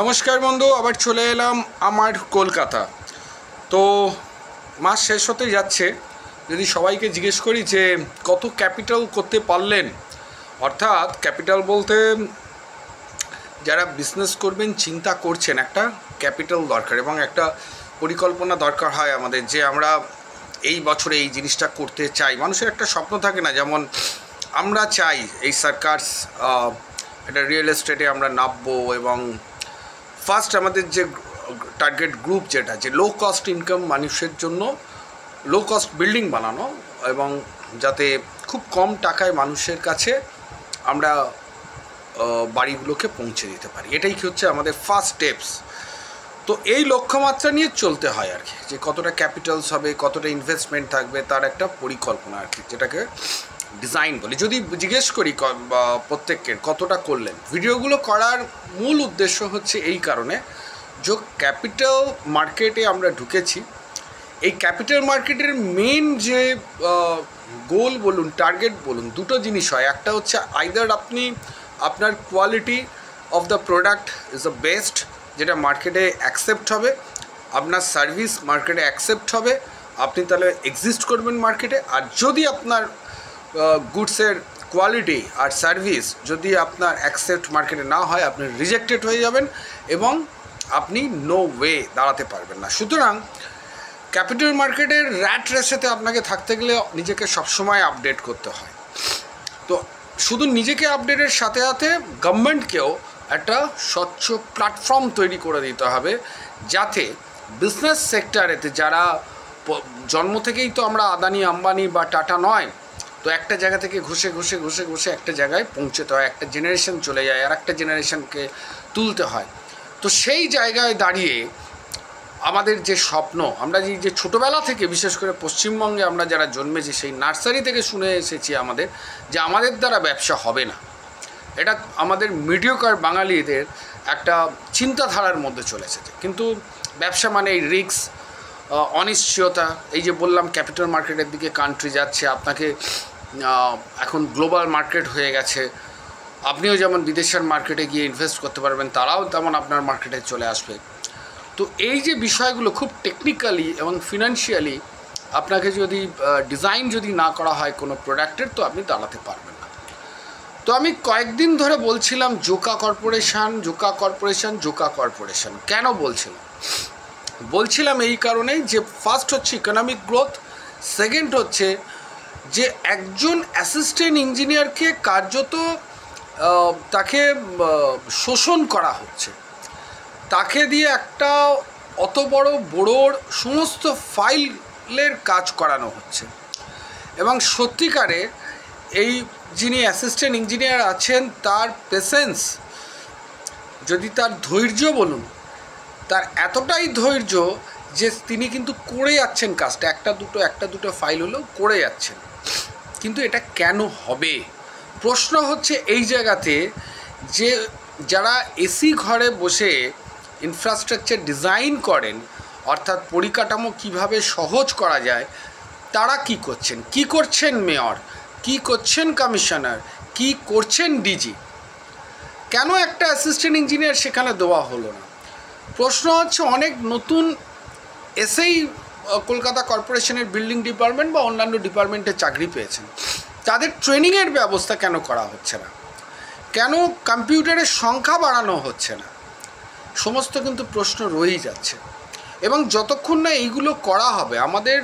নমস্কার বন্ধু, আবার চলে এলাম আমার কলকাতা। তো মাস শেষ হতে যাচ্ছে। যদি সবাইকে জিজ্ঞেস করি যে কত ক্যাপিটাল করতে পারলেন, অর্থাৎ ক্যাপিটাল বলতে যারা বিজনেস করবেন চিন্তা করছেন, একটা ক্যাপিটাল দরকার এবং একটা পরিকল্পনা দরকার হয় আমাদের, যে আমরা এই বছরে এই জিনিসটা করতে চাই। মানুষের একটা স্বপ্ন থাকে না, যেমন আমরা চাই এই সরকার এটা রিয়েল এস্টেটে আমরা নামবো এবং ফার্স্ট আমাদের যে টার্গেট গ্রুপ যেটা, যে লো কস্ট ইনকাম মানুষের জন্য লো কস্ট বিল্ডিং বানানো এবং যাতে খুব কম টাকায় মানুষের কাছে আমরা বাড়িগুলোকে পৌঁছে দিতে পারি, এটাই কি হচ্ছে আমাদের ফার্স্ট স্টেপস। তো এই লক্ষ্যমাত্রা নিয়ে চলতে হয় আর কি, যে কতটা ক্যাপিটালস হবে, কতটা ইনভেস্টমেন্ট থাকবে, তার একটা পরিকল্পনা আর কি, যেটাকে ডিজাইন বলি। যদি জিজ্ঞেস করি প্রত্যেকের কতটা করলেন, ভিডিওগুলো করার মূল উদ্দেশ্য হচ্ছে এই কারণে, যে ক্যাপিটাল মার্কেটে আমরা ঢুকেছি। এই ক্যাপিটাল মার্কেটের মেন যে গোল বলুন, টার্গেট বলুন, দুটো জিনিস হয়। একটা হচ্ছে আইদার আপনি আপনার quality of the product is the best, যেটা মার্কেটে অ্যাকসেপ্ট হবে, আপনার সার্ভিস মার্কেটে অ্যাকসেপ্ট হবে, আপনি তাহলে এক্সিস্ট করবেন মার্কেটে। আর যদি আপনার গুডসের কোয়ালিটি আর সার্ভিস যদি আপনার অ্যাকসেপ্ট মার্কেটে না হয়, আপনি রিজেক্টেড হয়ে যাবেন এবং আপনি নো ওয়ে দাঁড়াতে পারবেন না। সুতরাং ক্যাপিটাল মার্কেটের র্যাট রেসেতে আপনাকে থাকতে গেলে নিজেকে সবসময় আপডেট করতে হয়। তো শুধু নিজেকে আপডেটের সাথে সাথে গভর্নমেন্টকেও একটা স্বচ্ছ প্ল্যাটফর্ম তৈরি করে দিতে হবে, যাতে বিজনেস সেক্টরেতে যারা জন্ম থেকেই তো আমরা আদানি আম্বানি বা টাটা নয়, তো একটা জায়গা থেকে ঘষে ঘষে ঘষে ঘষে একটা জায়গায় পৌঁছতে হয়, একটা জেনারেশন চলে যায় আর একটা জেনারেশনকে তুলতে হয়। তো সেই জায়গায় দাঁড়িয়ে আমাদের যে স্বপ্ন, আমরা যে ছোটোবেলা থেকে, বিশেষ করে পশ্চিমবঙ্গে আমরা যারা জন্মেছি, সেই নার্সারি থেকে শুনে এসেছি আমাদের, যে আমাদের দ্বারা ব্যবসা হবে না। এটা আমাদের মিডিওকার বাঙালিদের একটা চিন্তাধারার মধ্যে চলে এসেছে। কিন্তু ব্যবসা মানে এই রিস্ক, অনিশ্চয়তা, এই যে বললাম ক্যাপিটাল মার্কেটের দিকে কান্ট্রি যাচ্ছে, আপনাকে এখন গ্লোবাল মার্কেট হয়ে গেছে, আপনিও যেমন বিদেশের মার্কেটে গিয়ে ইনভেস্ট করতে পারবেন, তারাও তেমন আপনার মার্কেটে চলে আসবে। তো এই যে বিষয়গুলো খুব টেকনিক্যালি এবং ফিনান্সিয়ালি আপনাকে যদি ডিজাইন যদি না করা হয় কোনো প্রোডাক্টের, তো আপনি দাঁড়াতে পারবেন না। তো আমি কয়েকদিন ধরে বলছিলাম Joka corporation, Joka corporation, Joka corporation. কেন বলছিলাম এই কারণেই যে ফার্স্ট হচ্ছে ইকোনমিক গ্রোথ, সেকেন্ড হচ্ছে যে একজন অ্যাসিস্ট্যান্ট ইঞ্জিনিয়ারকে কার্যত তাকে শোষণ করা হচ্ছে, তাকে দিয়ে একটা অত বড় বোর্ডর সমস্ত ফাইলের কাজ করানো হচ্ছে। এবং সত্যিকারে এই যিনি অ্যাসিস্ট্যান্ট ইঞ্জিনিয়ার আছেন, তার পেশেন্স, যদি তার ধৈর্য বলুন, তার এতটাই ধৈর্য যে তিনি কিন্তু করে যাচ্ছেন কাজটা, একটা দুটো ফাইল হলেও করে যাচ্ছেন। কিন্তু এটা কেন হবে? প্রশ্ন হচ্ছে এই জায়গাতে, যে যারা এসি ঘরে বসে ইনফ্রাস্ট্রাকচার ডিজাইন করেন, অর্থাৎ পরিকাঠামো কিভাবে সহজ করা যায়, তারা কি করছেন মেয়র, কি করছেন কমিশনার, কি করছেন ডিজি, কেন একটা অ্যাসিস্ট্যান্ট ইঞ্জিনিয়ার সেখানে দেওয়া হলো না? প্রশ্ন হচ্ছে অনেক নতুন এসেই কলকাতা কর্পোরেশনের বিল্ডিং ডিপার্টমেন্ট বা অন্যান্য ডিপার্টমেন্টে চাকরি পেয়েছেন, তাদের ট্রেনিংয়ের ব্যবস্থা কেন করা হচ্ছে না? কেন কম্পিউটারের সংখ্যা বাড়ানো হচ্ছে না? সমস্ত কিন্তু প্রশ্ন রয়েই যাচ্ছে। এবং যতক্ষণ না এইগুলো করা হবে, আমাদের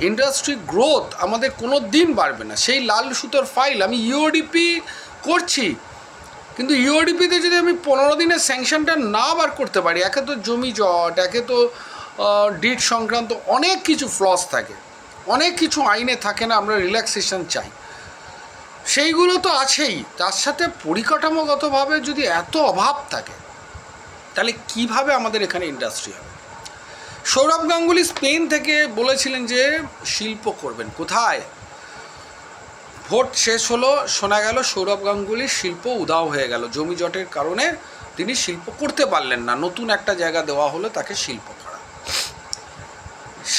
ইন্ডাস্ট্রি গ্রোথ আমাদের কোনো দিন বাড়বে না। সেই লাল সুতোর ফাইল, আমি ইউওডিপি করছি, কিন্তু ইউওডিপিতে যদি আমি 15 দিনের স্যাংশনটা না বার করতে পারি, একে তো জমি জট, একে তো ডিড সংক্রান্ত অনেক কিছু ফ্লস থাকে, অনেক কিছু আইনে থাকে না, আমরা রিল্যাক্সেশন চাই, সেইগুলো তো আছেই। তার সাথে পরিকাঠামোগতভাবে যদি এত অভাব থাকে, তাহলে কিভাবে আমাদের এখানে ইন্ডাস্ট্রি হবে? সৌরভ গাঙ্গুলি স্পেন থেকে বলেছিলেন যে শিল্প করবেন। কোথায়? ভোট শেষ হলো, শোনা গেল সৌরভ গাঙ্গুলির শিল্প উধাও হয়ে গেল, জমি জটের কারণে তিনি শিল্প করতে পারলেন না। নতুন একটা জায়গা দেওয়া হলো তাকে শিল্প করা।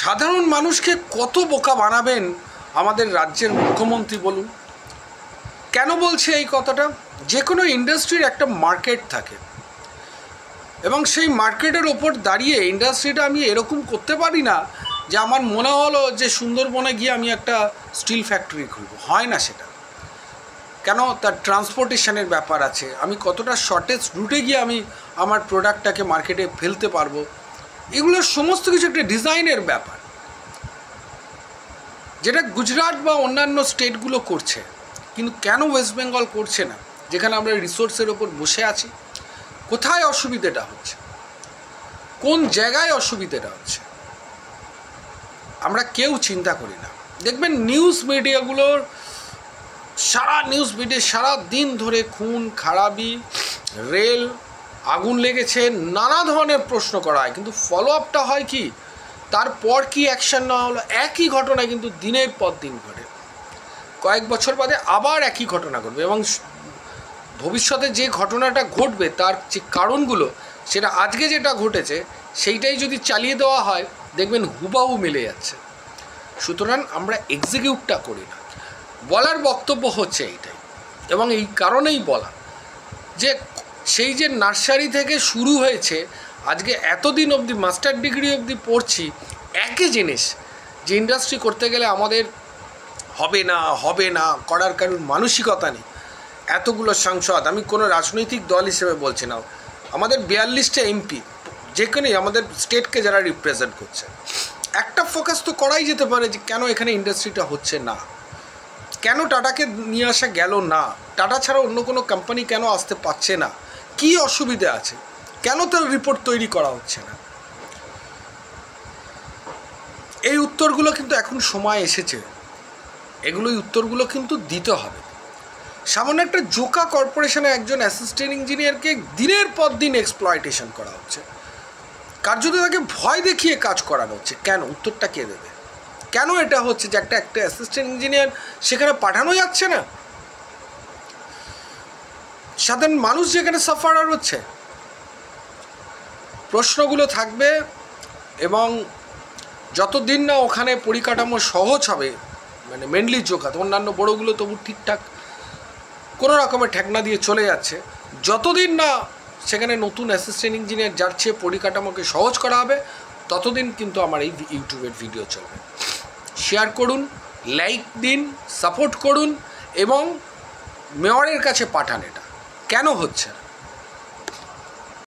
সাধারণ মানুষকে কত বোকা বানাবেন আমাদের রাজ্যের মুখ্যমন্ত্রী বলুন? কেন বলছে এই কথাটা? যে কোনো ইন্ডাস্ট্রির একটা মার্কেট থাকে, এবং সেই মার্কেটের ওপর দাঁড়িয়ে ইন্ডাস্ট্রিটা আমি এরকম করতে পারি না যে আমার মনে হলো যে সুন্দরবনে গিয়ে আমি একটা স্টিল ফ্যাক্টরি খুলব, হয় না সেটা। কেন? তার ট্রান্সপোর্টেশনের ব্যাপার আছে, আমি কতটা শর্টেজ রুটে গিয়ে আমি আমার প্রোডাক্টটাকে মার্কেটে ফেলতে পারবো, এগুলোর সমস্ত কিছু একটা ডিজাইনের ব্যাপার, যেটা গুজরাট বা অন্যান্য স্টেটগুলো করছে। কিন্তু কেন ওয়েস্ট বেঙ্গল করছে না, যেখানে আমরা রিসোর্সের ওপর বসে আছি? কোথায় অসুবিধেটা হচ্ছে, কোন জায়গায় অসুবিধেটা হচ্ছে, আমরা কেউ চিন্তা করি না। দেখবেন নিউজ মিডিয়াগুলোর সারা দিন ধরে খুন খারাপি, রেল, আগুন লেগেছে, নানা ধরনের প্রশ্ন করা হয়, কিন্তু ফলো আপটা হয় কি? তারপর কি অ্যাকশন নেওয়া হলো? একই ঘটনা কিন্তু দিনের পর দিন ঘটে, কয়েক বছর বাদে আবার একই ঘটনা ঘটবে, এবং ভবিষ্যতে যে ঘটনাটা ঘটবে তার যে কারণগুলো, সেটা আজকে যেটা ঘটেছে সেইটাই যদি চালিয়ে দেওয়া হয়, দেখবেন হুবাহু মিলে যাচ্ছে। সুতরাং আমরা এক্সিকিউটটা করি না। বলার বক্তব্য হচ্ছে এইটাই, এবং এই কারণেই বলা যে সেই যে নার্সারি থেকে শুরু হয়েছে, আজকে এতদিন অবধি মাস্টার ডিগ্রি অবধি পড়ছি একই জিনিস, যে ইন্ডাস্ট্রি করতে গেলে আমাদের হবে না করার কারণ মানসিকতা নেই। এতগুলো সাংসদ, আমি কোনো রাজনৈতিক দল হিসেবে বলছি না, আমাদের 42টা এমপি, যেখানেই আমাদের স্টেটকে যারা রিপ্রেজেন্ট করছে, একটা ফোকাস তো করাই যেতে পারে যে কেন এখানে ইন্ডাস্ট্রিটা হচ্ছে না, কেন টাটাকে নিয়ে আসা গেল না, টাটা ছাড়া অন্য কোনো কোম্পানি কেন আসতে পারছে না, কী অসুবিধা আছে, কেন তার রিপোর্ট তৈরি করা হচ্ছে না? এই উত্তরগুলো কিন্তু এখন সময় এসেছে, এগুলোই উত্তরগুলো কিন্তু দিতে হবে। সামান্য একটা জোকা কর্পোরেশনে একজন অ্যাসিস্ট্যান্ট ইঞ্জিনিয়ারকে দিনের পর দিন এক্সপ্লয়টেশন করা হচ্ছে, কার্যত তাকে ভয় দেখিয়ে কাজ করানো হচ্ছে। কেন? উত্তরটা কে দেবে? কেন এটা হচ্ছে যে একটা অ্যাসিস্ট্যান্ট ইঞ্জিনিয়ার সেখানে পাঠানো যাচ্ছে না? সাধারণ মানুষ যেখানে সাফারার হচ্ছে। প্রশ্নগুলো থাকবে, এবং যতদিন না ওখানে পরিকাঠামো সহজ হবে, মানে মেনলি জোকাত, অন্যান্য বড়োগুলো তবু ঠিকঠাক কোনো রকমের ঠেকনা দিয়ে চলে যাচ্ছে, যতদিন না সেখানে নতুন অ্যাসিস্ট্যান্ট ইঞ্জিনিয়ার যার চেয়ে পরিকাঠামোকে সহজ করা হবে, ততদিন কিন্তু আমার এই ইউটিউবের ভিডিও চলবে। শেয়ার করুন, লাইক দিন, সাপোর্ট করুন, এবং মেয়রের কাছে পাঠান। এটা কেন হচ্ছে না?